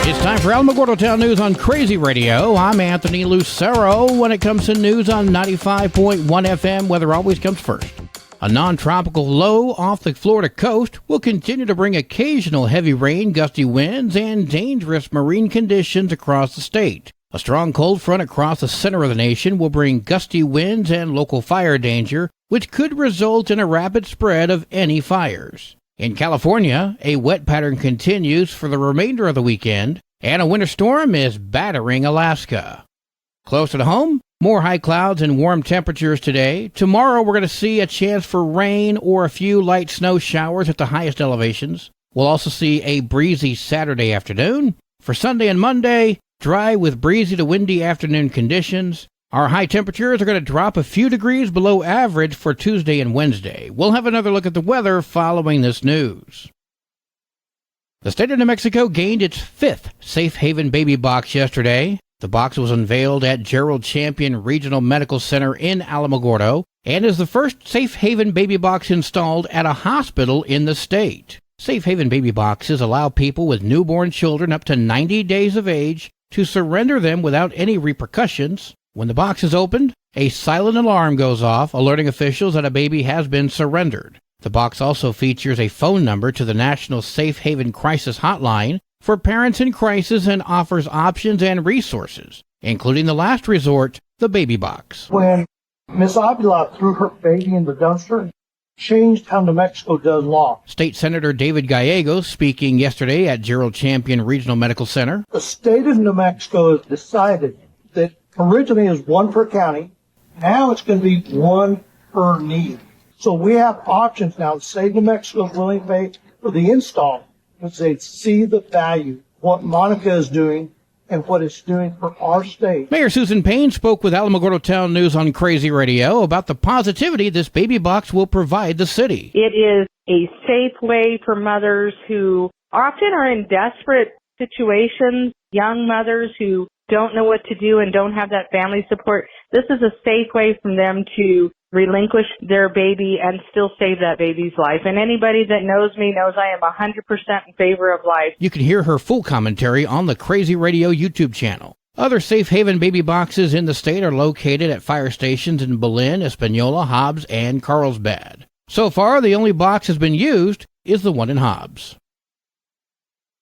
It's time for Alamogordo Town News on Crazy Radio. I'm Anthony Lucero. When it comes to news on 95.1 FM, weather always comes first. A non-tropical low off the Florida coast will continue to bring occasional heavy rain, gusty winds, and dangerous marine conditions across the state. A strong cold front across the center of the nation will bring gusty winds and local fire danger, which could result in a rapid spread of any fires. In California, a wet pattern continues for the remainder of the weekend, and a winter storm is battering Alaska. Closer to home, more high clouds and warm temperatures today. Tomorrow we're going to see a chance for rain or a few light snow showers at the highest elevations. We'll also see a breezy Saturday afternoon. For Sunday and Monday, dry with breezy to windy afternoon conditions. Our high temperatures are going to drop a few degrees below average for Tuesday and Wednesday. We'll have another look at the weather following this news. The state of New Mexico gained its 5th Safe Haven Baby Box yesterday. The box was unveiled at Gerald Champion Regional Medical Center in Alamogordo and is the first Safe Haven Baby Box installed at a hospital in the state. Safe Haven Baby Boxes allow people with newborn children up to 90 days of age to surrender them without any repercussions. When the box is opened, a silent alarm goes off, alerting officials that a baby has been surrendered. The box also features a phone number to the National Safe Haven Crisis Hotline for parents in crisis and offers options and resources, including the last resort, the baby box. When Miss Avila threw her baby in the dumpster, changed how New Mexico does law. State Senator David Gallegos speaking yesterday at Gerald Champion Regional Medical Center. The state of New Mexico has decided that originally it was one per county. Now it's going to be one per need. So we have options now. The state of New Mexico is willing to pay for the install because they see the value, what Monica is doing and what it's doing for our state. Mayor Susan Payne spoke with Alamogordo Town News on Crazy Radio about the positivity this baby box will provide the city. It is a safe way for mothers who often are in desperate situations, young mothers who don't know what to do and don't have that family support. This is a safe way for them to relinquish their baby and still save that baby's life. And anybody that knows me knows I am 100% in favor of life. You can hear her full commentary on the Crazy Radio YouTube channel. Other Safe Haven baby boxes in the state are located at fire stations in Belen, Espanola, Hobbs, and Carlsbad. So far, the only box has been used is the one in Hobbs.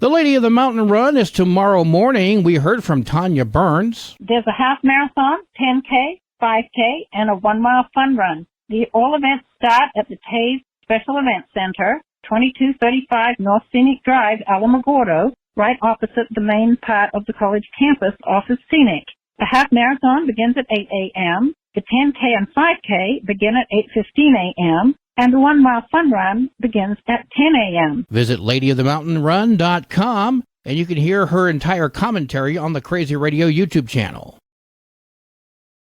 The Lady of the Mountain Run is tomorrow morning. We heard from Tanya Burns. There's a half marathon, 10K, 5K, and a 1 mile fun run. All events start at the Taze Special Events Center, 2235 North Scenic Drive, Alamogordo, right opposite the main part of the college campus off of Scenic. The half marathon begins at 8 a.m. The 10K and 5K begin at 8:15 a.m. and the 1 mile fun run begins at 10 a.m. Visit ladyofthemountainrun.com and you can hear her entire commentary on the Crazy Radio YouTube channel.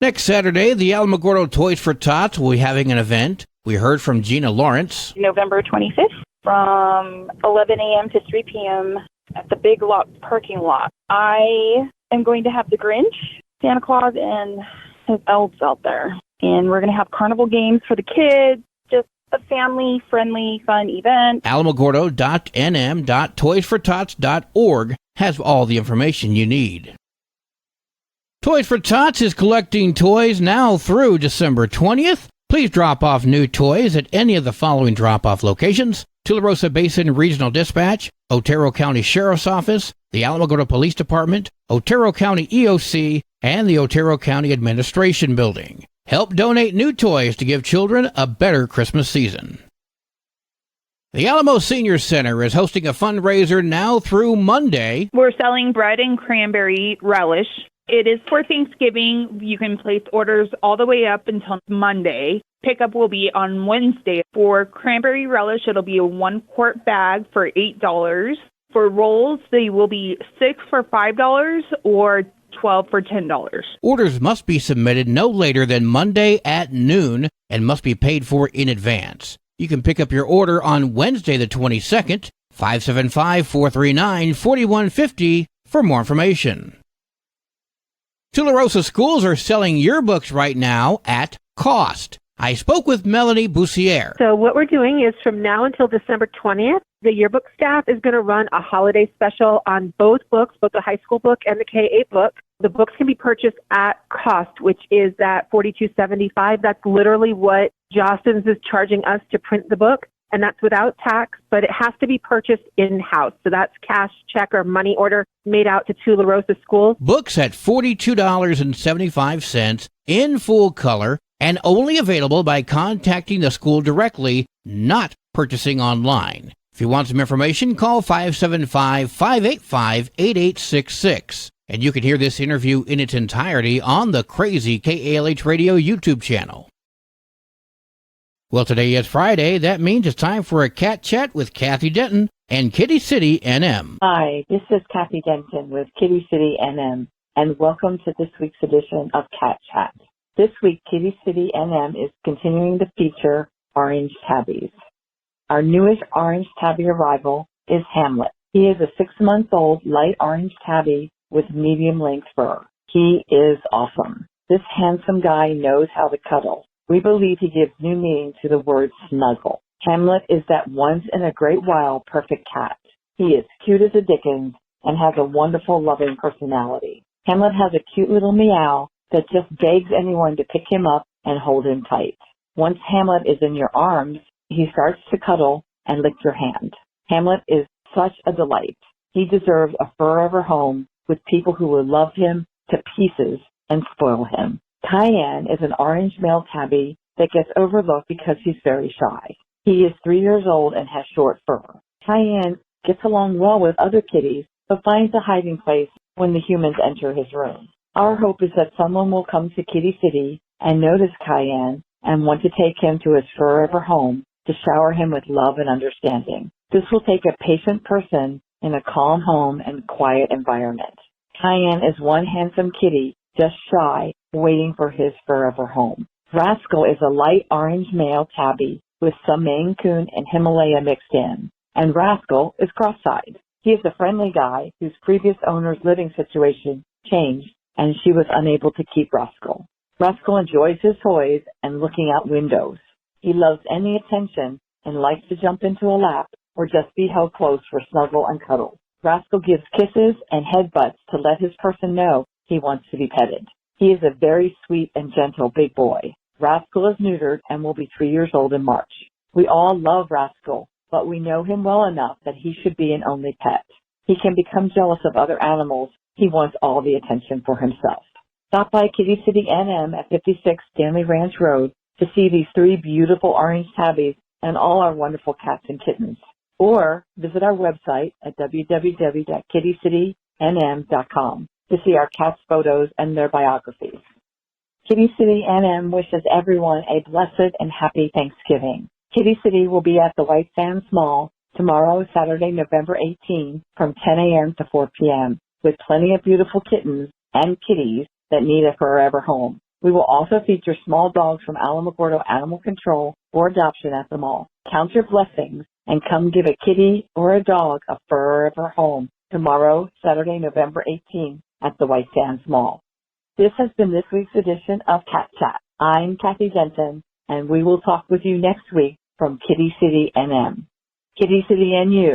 Next Saturday, the Alamogordo Toys for Tots will be having an event. We heard from Gina Lawrence. November 25th from 11 a.m. to 3 p.m. at the Big Lot parking lot. I am going to have the Grinch, Santa Claus, and his elves out there. And we're going to have carnival games for the kids. Just a family-friendly, fun event. Alamogordo.nm.toysfortots.org has all the information you need. Toys for Tots is collecting toys now through December 20th. Please drop off new toys at any of the following drop-off locations: Tularosa Basin Regional Dispatch, Otero County Sheriff's Office, the Alamogordo Police Department, Otero County EOC, and the Otero County Administration Building. Help donate new toys to give children a better Christmas season. The Alamo Senior Center is hosting a fundraiser now through Monday. We're selling bread and cranberry relish. It is for Thanksgiving. You can place orders all the way up until Monday. Pickup will be on Wednesday. For cranberry relish, it'll be a 1-quart bag for $8. For rolls, they will be 6 for $5 or 12 for $10. Orders must be submitted no later than Monday at noon and must be paid for in advance. You can pick up your order on Wednesday the 22nd, 575-439-4150 for more information. Tularosa schools are selling yearbooks right now at cost. I spoke with Melanie Boussier. So what we're doing is from now until December 20th, The yearbook staff is going to run a holiday special on both books, both the high school book and the K-8 book. The books can be purchased at cost, which is that $42.75. That's literally what Jostens is charging us to print the book, and that's without tax, but it has to be purchased in-house. So that's cash, check, or money order made out to two La Rosa schools. Books at $42.75 in full color and only available by contacting the school directly, not purchasing online. If you want some information, call 575-585-8866. And you can hear this interview in its entirety on the Crazy KALH Radio YouTube channel. Well, today is Friday. That means it's time for a cat chat with Kathy Denton and Kitty City NM. Hi, this is Kathy Denton with Kitty City NM, and welcome to this week's edition of Cat Chat. This week, Kitty City NM is continuing to feature orange tabbies. Our newest orange tabby arrival is Hamlet. He is a 6-month-old light orange tabby with medium-length fur. He is awesome. This handsome guy knows how to cuddle. We believe he gives new meaning to the word snuggle. Hamlet is that once-in-a-great-while perfect cat. He is cute as a dickens and has a wonderful, loving personality. Hamlet has a cute little meow that just begs anyone to pick him up and hold him tight. Once Hamlet is in your arms, he starts to cuddle and lick your hand. Hamlet is such a delight. He deserves a forever home with people who will love him to pieces and spoil him. Cayenne is an orange male tabby that gets overlooked because he's very shy. He is 3 years old and has short fur. Cayenne gets along well with other kitties, but finds a hiding place when the humans enter his room. Our hope is that someone will come to Kitty City and notice Cayenne and want to take him to his forever home to shower him with love and understanding. This will take a patient person in a calm home and quiet environment. Cayenne is one handsome kitty, just shy, waiting for his forever home. Rascal is a light orange male tabby with some Maine Coon and Himalaya mixed in. And Rascal is cross-eyed. He is a friendly guy whose previous owner's living situation changed, and she was unable to keep Rascal. Rascal enjoys his toys and looking out windows. He loves any attention and likes to jump into a lap or just be held close for snuggle and cuddle. Rascal gives kisses and headbutts to let his person know he wants to be petted. He is a very sweet and gentle big boy. Rascal is neutered and will be 3 years old in March. We all love Rascal, but we know him well enough that he should be an only pet. He can become jealous of other animals. He wants all the attention for himself. Stop by Kitty City NM at 56 Stanley Ranch Road to see these 3 beautiful orange tabbies and all our wonderful cats and kittens. Or visit our website at www.kittycitynm.com to see our cats' photos and their biographies. Kitty City NM wishes everyone a blessed and happy Thanksgiving. Kitty City will be at the White Sands Mall tomorrow, Saturday, November 18, from 10 a.m. to 4 p.m., with plenty of beautiful kittens and kitties that need a forever home. We will also feature small dogs from Alamogordo Animal Control for adoption at the mall. Count your blessings and come give a kitty or a dog a forever home tomorrow, Saturday, November 18, at the White Sands Mall. This has been this week's edition of Cat Chat. I'm Kathy Denton, and we will talk with you next week from Kitty City NM. Kitty City NU,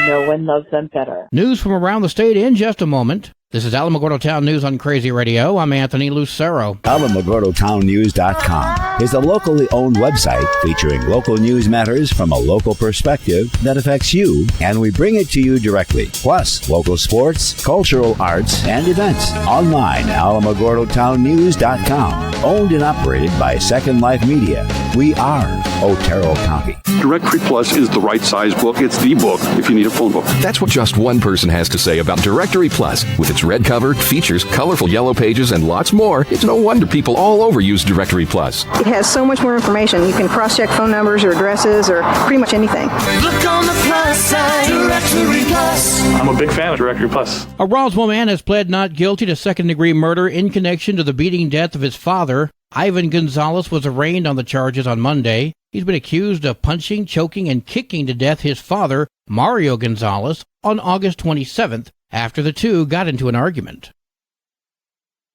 no one loves them better. News from around the state in just a moment. This is Alamogordo Town News on Crazy Radio. I'm Anthony Lucero. AlamogordoTownNews.com is a locally owned website featuring local news matters from a local perspective that affects you, and we bring it to you directly. Plus, local sports, cultural arts, and events. Online, AlamogordoTownNews.com. Owned and operated by Second Life Media. We are Otero County. Directory Plus is the right size book. It's the book if you need a phone book. That's what just one person has to say about Directory Plus. With its red cover, features, colorful yellow pages, and lots more, it's no wonder people all over use Directory Plus. It has so much more information. You can cross-check phone numbers or addresses or pretty much anything. Look on the plus side, Directory Plus. I'm a big fan of Directory Plus. A Roswell man has pled not guilty to second-degree murder in connection to the beating death of his father. Ivan Gonzalez was arraigned on the charges on Monday. He's been accused of punching, choking, and kicking to death his father, Mario Gonzalez, on August 27th, after the two got into an argument.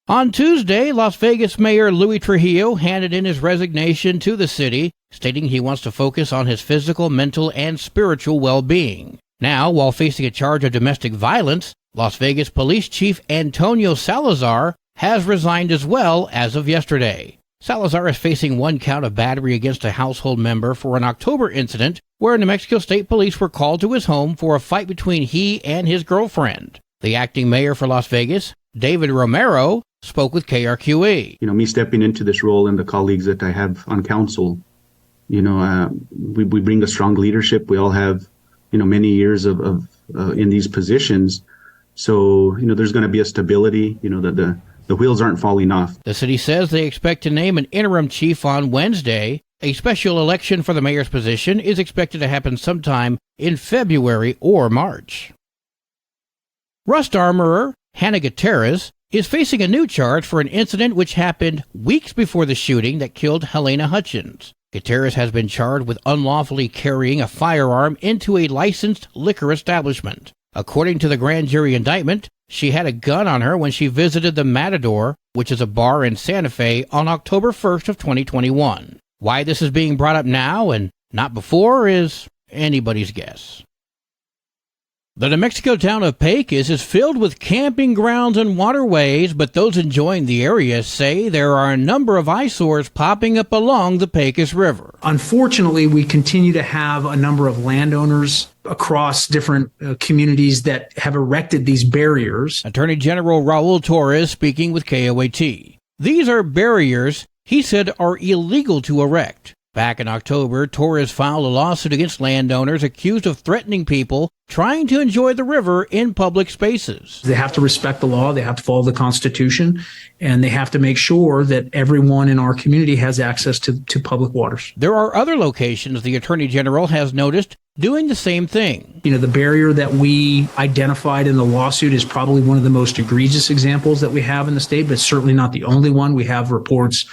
On Tuesday, Las Vegas Mayor Louis Trujillo handed in his resignation to the city, stating he wants to focus on his physical, mental, and spiritual well-being. Now, while facing a charge of domestic violence, Las Vegas Police Chief Antonio Salazar has resigned as well as of yesterday. Salazar is facing one count of battery against a household member for an October incident where New Mexico State Police were called to his home for a fight between he and his girlfriend. The acting mayor for Las Vegas, David Romero, spoke with KRQE. Me stepping into this role and the colleagues that I have on council, we bring a strong leadership. We all have, many years of in these positions. So, there's going to be a stability, that the wheels aren't falling off. The city says they expect to name an interim chief on Wednesday. A special election for the mayor's position is expected to happen sometime in February or March. Rust armorer Hannah Gutierrez is facing a new charge for an incident which happened weeks before the shooting that killed Helena Hutchins. Gutierrez has been charged with unlawfully carrying a firearm into a licensed liquor establishment. According to the grand jury indictment, she had a gun on her when she visited the Matador, which is a bar in Santa Fe, on October 1st of 2021. Why this is being brought up now and not before is anybody's guess. The New Mexico town of Pecos is filled with camping grounds and waterways, but those enjoying the area say there are a number of eyesores popping up along the Pecos River. Unfortunately, we continue to have a number of landowners across different communities that have erected these barriers. Attorney General Raul Torres speaking with KOAT. These are barriers he said are illegal to erect. Back in October, Torres filed a lawsuit against landowners accused of threatening people trying to enjoy the river in public spaces. They have to respect the law, they have to follow the Constitution, and they have to make sure that everyone in our community has access to public waters. There are other locations the Attorney General has noticed doing the same thing. The barrier that we identified in the lawsuit is probably one of the most egregious examples that we have in the state, but certainly not the only one. We have reports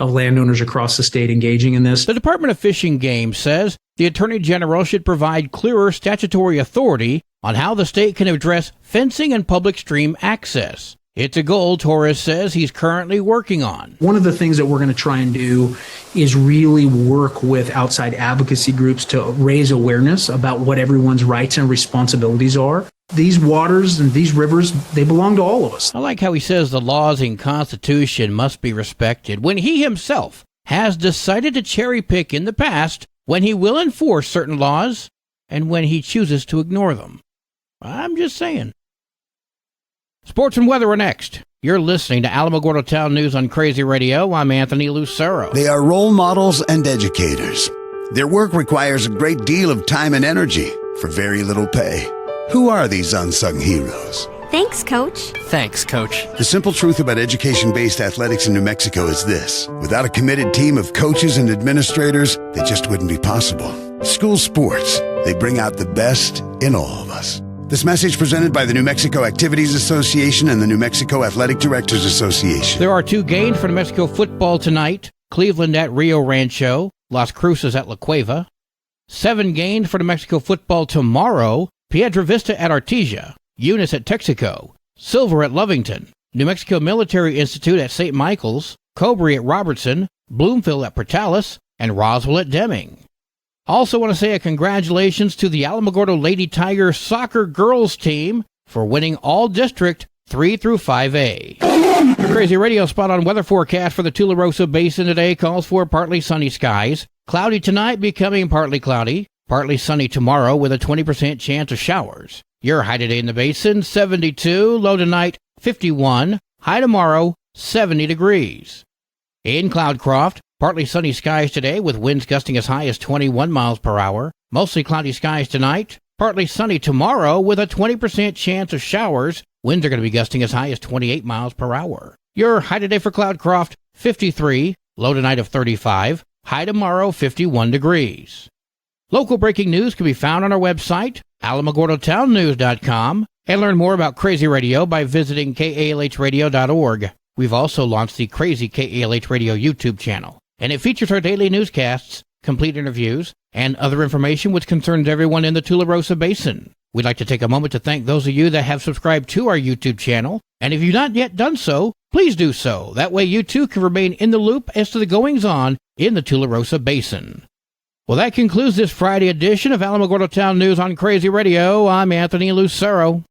of landowners across the state engaging in this. The Department of Fish and Game says the Attorney General should provide clearer statutory authority on how the state can address fencing and public stream access. It's a goal Torres says he's currently working on. One of the things that we're going to try and do is really work with outside advocacy groups to raise awareness about what everyone's rights and responsibilities are. These waters and these rivers, they belong to all of us. I like how he says the laws and Constitution must be respected when he himself has decided to cherry pick in the past when he will enforce certain laws and when he chooses to ignore them. I'm just saying. Sports and weather are next. You're listening to Alamogordo Town News on Crazy Radio. I'm Anthony Lucero. They are role models and educators. Their work requires a great deal of time and energy for very little pay. Who are these unsung heroes? Thanks, Coach. Thanks, Coach. The simple truth about education-based athletics in New Mexico is this. Without a committed team of coaches and administrators, they just wouldn't be possible. School sports, they bring out the best in all of us. This message presented by the New Mexico Activities Association and the New Mexico Athletic Directors Association. There are 2 games for New Mexico football tonight. Cleveland at Rio Rancho, Las Cruces at La Cueva. 7 games for New Mexico football tomorrow. Piedra Vista at Artesia, Eunice at Texaco, Silver at Lovington, New Mexico Military Institute at St. Michael's, Cobury at Robertson, Bloomfield at Portales, and Roswell at Deming. Also want to say a congratulations to the Alamogordo Lady Tiger soccer girls team for winning all district 3 through 5A. The Crazy Radio spot on weather forecast for the Tularosa Basin today calls for partly sunny skies, cloudy tonight becoming partly cloudy, partly sunny tomorrow with a 20% chance of showers. Your high today in the basin, 72, low tonight, 51, high tomorrow, 70 degrees. In Cloudcroft, partly sunny skies today with winds gusting as high as 21 miles per hour. Mostly cloudy skies tonight, partly sunny tomorrow with a 20% chance of showers. Winds are going to be gusting as high as 28 miles per hour. Your high today for Cloudcroft, 53, low tonight of 35, high tomorrow, 51 degrees. Local breaking news can be found on our website, alamogordotownnews.com, and learn more about Crazy Radio by visiting kalhradio.org. We've also launched the Crazy KALH Radio YouTube channel, and it features our daily newscasts, complete interviews, and other information which concerns everyone in the Tularosa Basin. We'd like to take a moment to thank those of you that have subscribed to our YouTube channel, and if you've not yet done so, Please do so. That way you too can remain in the loop as to the goings-on in the Tularosa Basin. Well, that concludes this Friday edition of Alamogordo Town News on Crazy Radio. I'm Anthony Lucero.